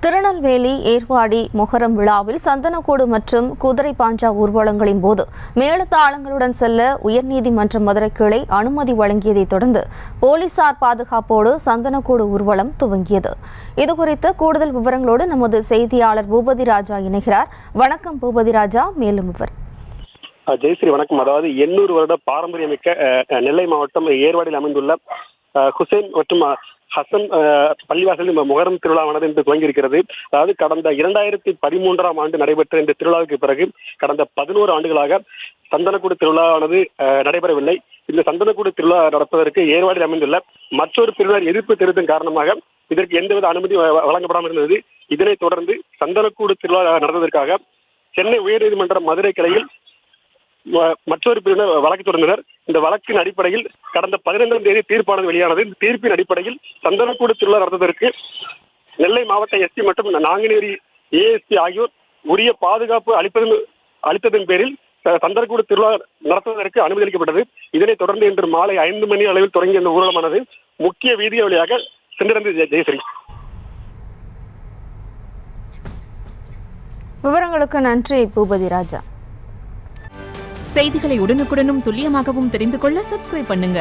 திருநெல்வேலி ஏர்வாடி மொஹரம் விழாவில் சந்தனக்கூடு மற்றும் குதிரை பாஞ்சா ஊர்வலங்களின் போது மேளதாளங்களுடன் செல்ல உயர்நீதிமன்ற மதுரை கிளை அனுமதி வழங்கியதைத் தொடர்ந்து போலீசார் பாதுகாப்போடு சந்தனக்கூடு ஊர்வலம் துவங்கியது. இதுகுறித்த கூடுதல் விவரங்களோடு நமது செய்தியாளர் பூபதி ராஜா இணைகிறார். வணக்கம் பூபதி ராஜா, மேலும் விவரம். ஜெயஸ்ரீ வணக்கம். அதாவது 800 வருட பாரம்பரியமிக்க நெல்லை மாவட்டம் ஏர்வாடியில் அமைந்துள்ள ஹுசைன் மற்றும் ஹசன் பள்ளிவாசலில் முகரம் திருவிழாவானது இன்று துவங்கியிருக்கிறது. அதாவது கடந்த 2013ஆம் ஆண்டு நடைபெற்ற இந்த திருவிழாவுக்கு பிறகு கடந்த 11 ஆண்டுகளாக சந்தனக்கூடு திருவிழாவானது நடைபெறவில்லை. இந்த சந்தனக்கூடு திருவிழா நடப்பதற்கு ஏர்வாடியில் அமைந்துள்ள மற்றொரு பிரிவினர் எதிர்ப்பு தெரிவித்ததன் காரணமாக இதற்கு எந்தவித அனுமதி வழங்கப்படாமல் இருந்தது. இதனைத் தொடர்ந்து சந்தனக்கூடு திருவிழா நடந்ததற்காக சென்னை உயர்நீதிமன்ற மதுரை கிளையில் மற்றொரு பிரிவினர் வழக்கு தொடர்ந்தனர். இந்த வழக்கின் அடிப்படையில் கடந்த 15ஆம் தேதி தீர்ப்பானது வெளியானது. இந்த தீர்ப்பின் அடிப்படையில் சந்தனக்கூடு திருவிழா நடத்துவதற்கு நெல்லை மாவட்ட எஸ்பி மற்றும் நாங்குநேரி ஏஎஸ்பி ஆகியோர் உரிய பாதுகாப்பு அளித்ததன் பேரில் சந்தனக்கூடு திருவிழா நடத்துவதற்கு அனுமதி அளிக்கப்பட்டது. இதனைத் தொடர்ந்து இன்று மாலை 5 மணி அளவில் தொடங்கிய இந்த ஊர்வலமானது முக்கிய வீதிகள் வழியாக சென்றிருந்தது. ஜெயஸ்ரீ, விவரங்களுக்கு நன்றி பூபதி ராஜா. செய்திகளை உடனுக்குடனும் துல்லியமாகவும் தெரிந்து கொள்ள சப்ஸ்கிரைப் பண்ணுங்க.